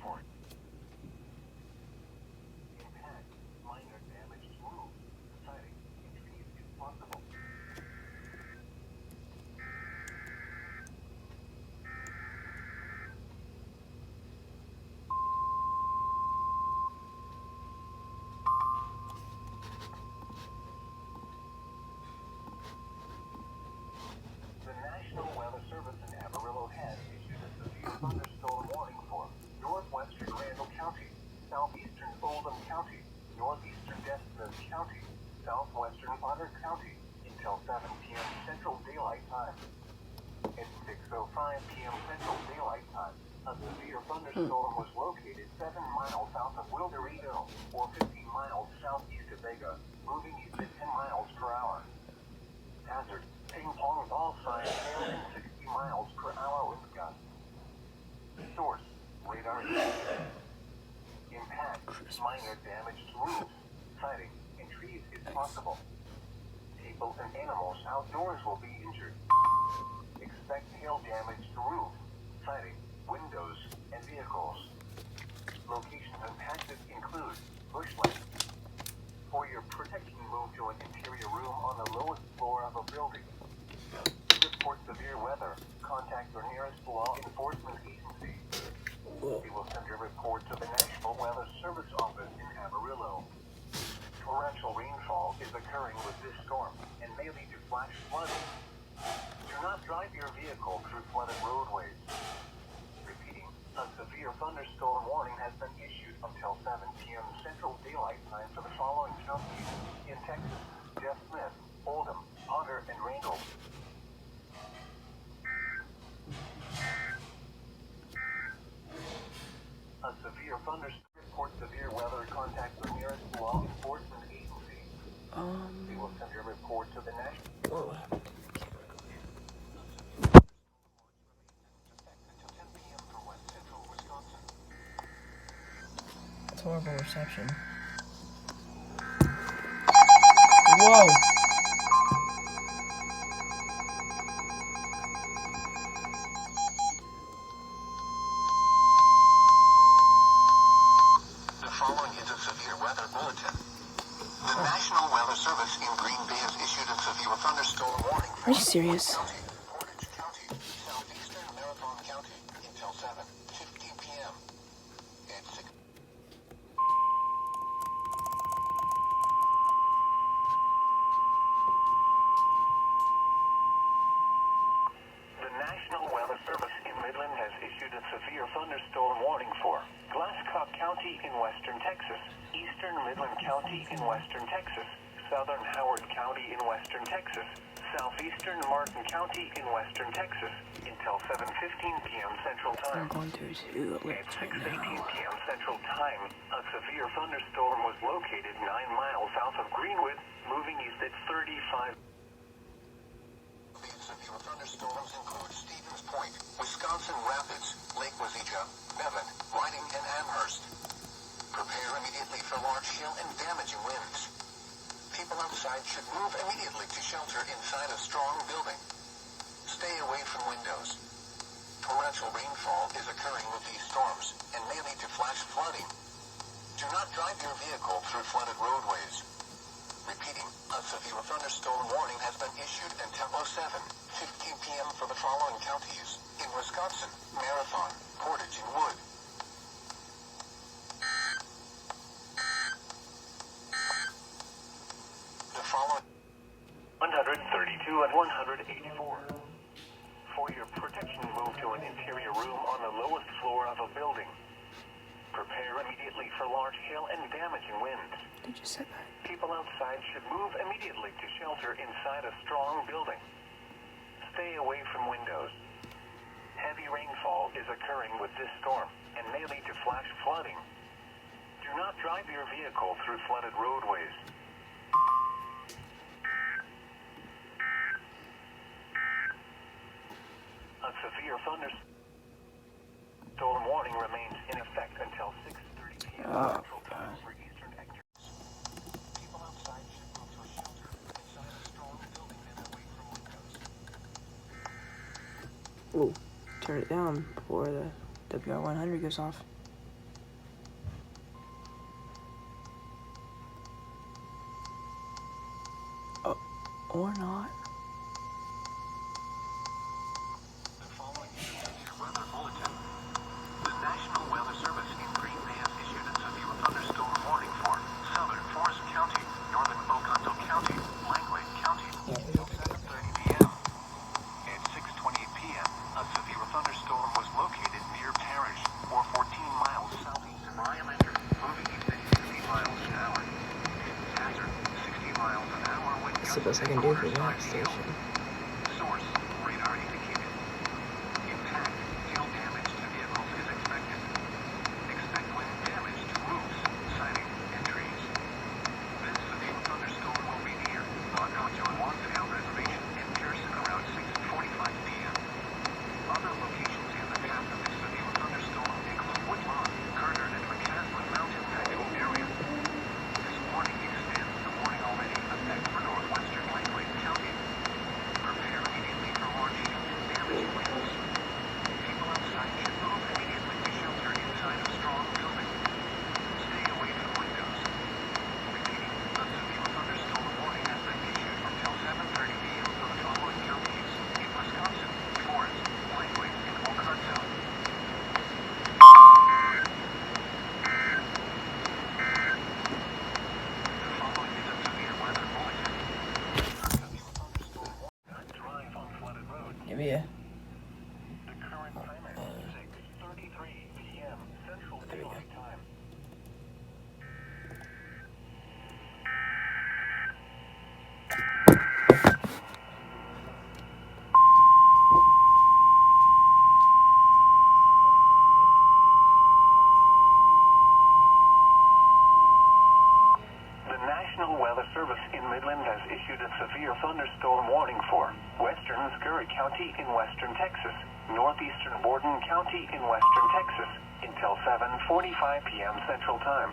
for impact, minor damage to roof, siding, and trees if possible. The National Weather Service in Amarillo has issued a severe thunderstorm warning for northwestern Randall County, southeastern Oldham County, northeastern Desmond County, southwestern Bonner County until 7 p.m. Central Daylight Time. At 6:05 p.m. Central Daylight Time, a severe thunderstorm was located 7 miles south of Wilderito, or 15 miles southeast of Vega, moving east at 10 miles per hour. Hazard, ping pong ball size hailing 60 miles per hour with gusts. Source, radar. Impact, minor damage to roofs, siding, and trees is possible. People and animals outdoors will be injured. Expect hail damage to roof, siding, windows, and vehicles. Locations impacted include bushland. For your protection, move to an interior room on the lowest floor of a building. To report severe weather, contact your nearest law enforcement agency. They will send your report to the National Weather Service office in Amarillo. Torrential rainfall is occurring with this storm and may lead to flash flooding. Do not drive your vehicle through flooded roadways. Repeating, a severe thunderstorm warning has been issued until 7 p.m. Central Daylight Time for the following counties in Texas: Jeff Smith, Oldham, Potter, and Randall. A severe thunderstorm. Report severe weather. Contact the nearest law enforcement agency. They will send your report to the national. That's horrible reception. Whoa! The following is a severe weather bulletin. The National Weather Service in Green Bay has issued a severe thunderstorm warning for Are you serious? County, Portage County, southeastern Marathon County until 7:15 p.m. At 6. The National Weather Service in Midland has issued a severe thunderstorm warning for Glasscock County in western Texas, eastern Midland County in western Texas, southern Howard County in western Texas, southeastern Martin County in western Texas until 7:15 p.m. Central I'm Time. going to At right 6:18 now. p.m. Central Time, a severe thunderstorm was located 9 miles south of Greenwood, moving east at 35. These severe thunderstorms include Stevens Point, Wisconsin Rapids, Lake Wazeecha, Bevan, Whiting, and Amherst. Prepare immediately for large hail and damaging winds. People outside should move immediately to shelter inside a strong building. Stay away from windows. Torrential rainfall is occurring with these storms and may lead to flash flooding. Do not drive your vehicle through flooded roadways. Repeating, a severe thunderstorm warning has been issued until 7:15 p.m. for the following counties in Wisconsin: Marathon, Portage, and Wood. The following 132 and 184. For your protection, move to an interior room on the lowest floor of a building. Prepare immediately for large hail and damaging winds. Did you say that? People outside should move immediately to shelter inside a strong building. Stay away from windows. Heavy rainfall is occurring with this storm and may lead to flash flooding. Do not drive your vehicle through flooded roadways. A severe thunderstorm warning remains in effect until 6:30 p.m. Central Time for eastern sectors. People outside should move to a shelter inside a strong building and away from windows. Ooh, turn it down before the WR100 goes off. Or not. The following is a severe weather bulletin. The National Weather Service in Green Bay has issued a severe thunderstorm warning for southern Forest County, northern Oconto County, Langlade County, until 7:30 p.m. At 6:28 p.m., a severe thunderstorm was located near Parrish, or 14 miles southeast of Rylander, moving east at 50 miles an hour. Hazard, 60 miles an hour wind That's the gusts best I and can do for quarter-side that hail. station. Source, radar indicated. Impact, hail damage to vehicles is expected. Expect wind damage to roofs, siding, and trees. This severe thunderstorm will be near John Wansdale Reservation in Pearson around 6:45 p.m. Other locations in the path of this severe thunderstorm include Woodlawn, Carter, and McCaslin Mountain Metro area. This warning extends the warning already in effect for northwestern Langlade County. Prepare immediately for large hail and damaging winds. People outside should move immediately to shelter inside of strong buildings. Stay away from windows. Repeating, a severe thunderstorm warning has been issued until 7:30 p.m. for the following counties in Wisconsin, Forest, Langlade, and Oconto. The following is a severe weather bulletin. Severe thunderstorm warning. Drive on flooded roads. Give me a. The current time is 6:33 p.m. Central There we go. Daylight Time. The National Weather Service in Midland has issued a severe thunderstorm warning for western Scurry County in western Texas, northeastern Borden County in western Texas, until 7:45 p.m. Central Time.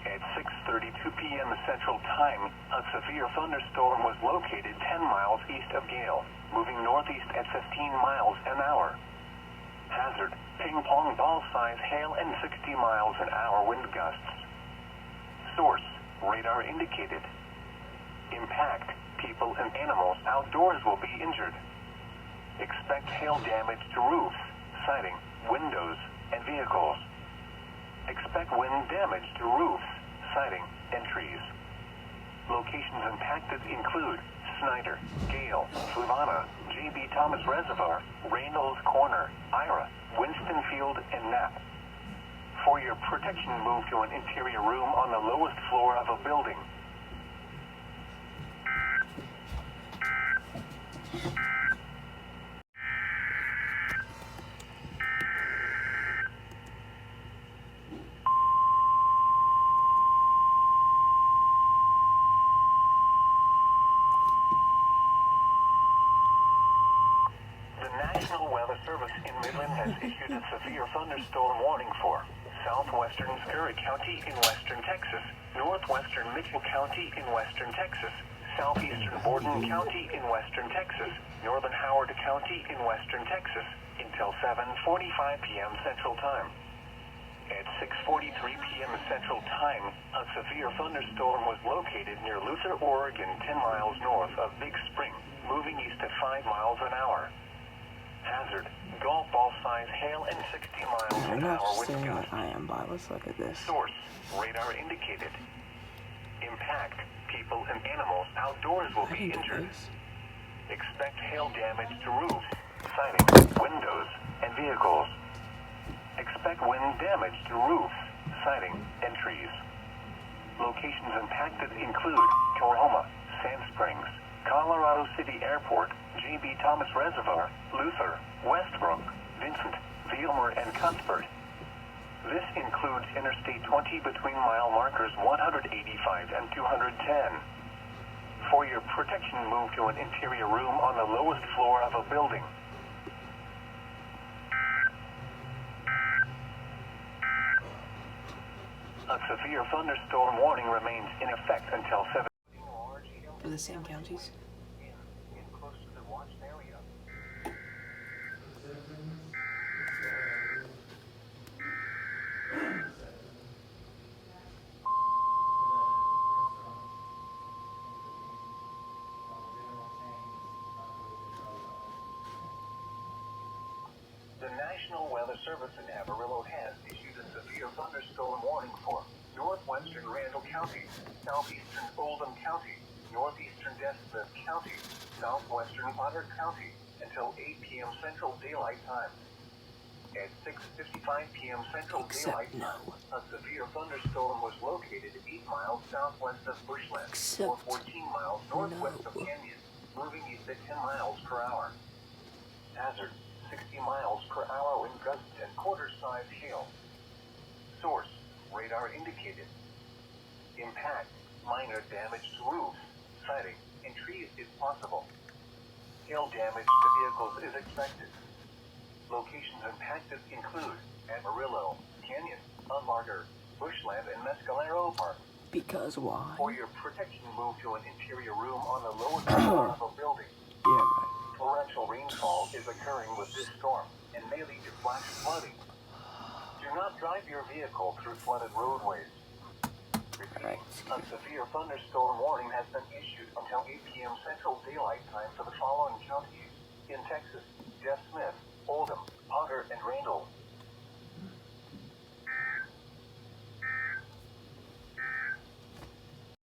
At 6:32 p.m. Central Time, a severe thunderstorm was located 10 miles east of Gale, moving northeast at 15 miles an hour. Hazard, ping-pong ball-size hail and 60 miles an hour wind gusts. Source, radar indicated. Impact, people and animals outdoors will be injured. Expect hail damage to roofs, siding, windows, and vehicles. Expect wind damage to roofs, siding, and trees. Locations impacted include Snyder, Gale, Fluvanna, J.B. Thomas Reservoir, Reynolds Corner, Ira, Winston Field, and Knapp. For your protection, move to an interior room on the lowest floor of a building. The National Weather Service in Midland has issued a severe thunderstorm warning for southwestern Scurry County in western Texas, northwestern Mitchell County in western Texas, southeastern Borden County in western Texas, northern Howard County in western Texas, until 7:45 p.m. Central Time. At 6:43 p.m. Central Time, a severe thunderstorm was located near Luther, Oregon, 10 miles north of Big Spring, moving east at 5 miles an hour. Hazard, golf ball size hail and 60 miles I'm an not hour wind saying gusts. what I am, but let's look at this. Source, radar indicated. Impact, people and animals outdoors will I be didn't do injured. this. Expect hail damage to roofs, siding, windows, and vehicles. Expect wind damage to roofs, siding, and trees. Locations impacted include Tullahoma, Sand Springs, Colorado City Airport, J.B. Thomas Reservoir, Luther, Westbrook, Vincent, Vielmer, and Cuthbert. This includes Interstate 20 between mile markers 185 and 210. For your protection, move to an interior room on the lowest floor of a building. A severe thunderstorm warning remains in effect until 7. Are the same counties? In close to the watched area. The National Weather Service in Amarillo has issued a severe thunderstorm warning for northwestern Randall County, southeastern Oldham County, northeastern Des Moines County, southwestern Potter County until 8 p.m. Central Daylight Time. At 6:55 p.m. Central Daylight Time, a severe thunderstorm was located 8 miles southwest of Bushland or 14 miles northwest of Canyon, moving east at 10 miles per hour. Hazard, 60 miles per hour wind gusts and quarter-size hail. Source, radar indicated. Impact, minor damage to roofs, siding, and trees is possible. Hail damage to vehicles is expected. Locations impacted include Amarillo, Canyon, Unmartyr, Bushland, and Mescalero Park. Because why? For your protection, move to an interior room on the lower floor of a building. Yeah, right. Torrential rainfall is occurring with this storm and may lead to flash flooding. Do not drive your vehicle through flooded roadways. Repeat, a severe thunderstorm warning has been issued until 8 p.m. Central Daylight Time for the following counties in Texas: Des Moines, Oldham, Potter, and Randall.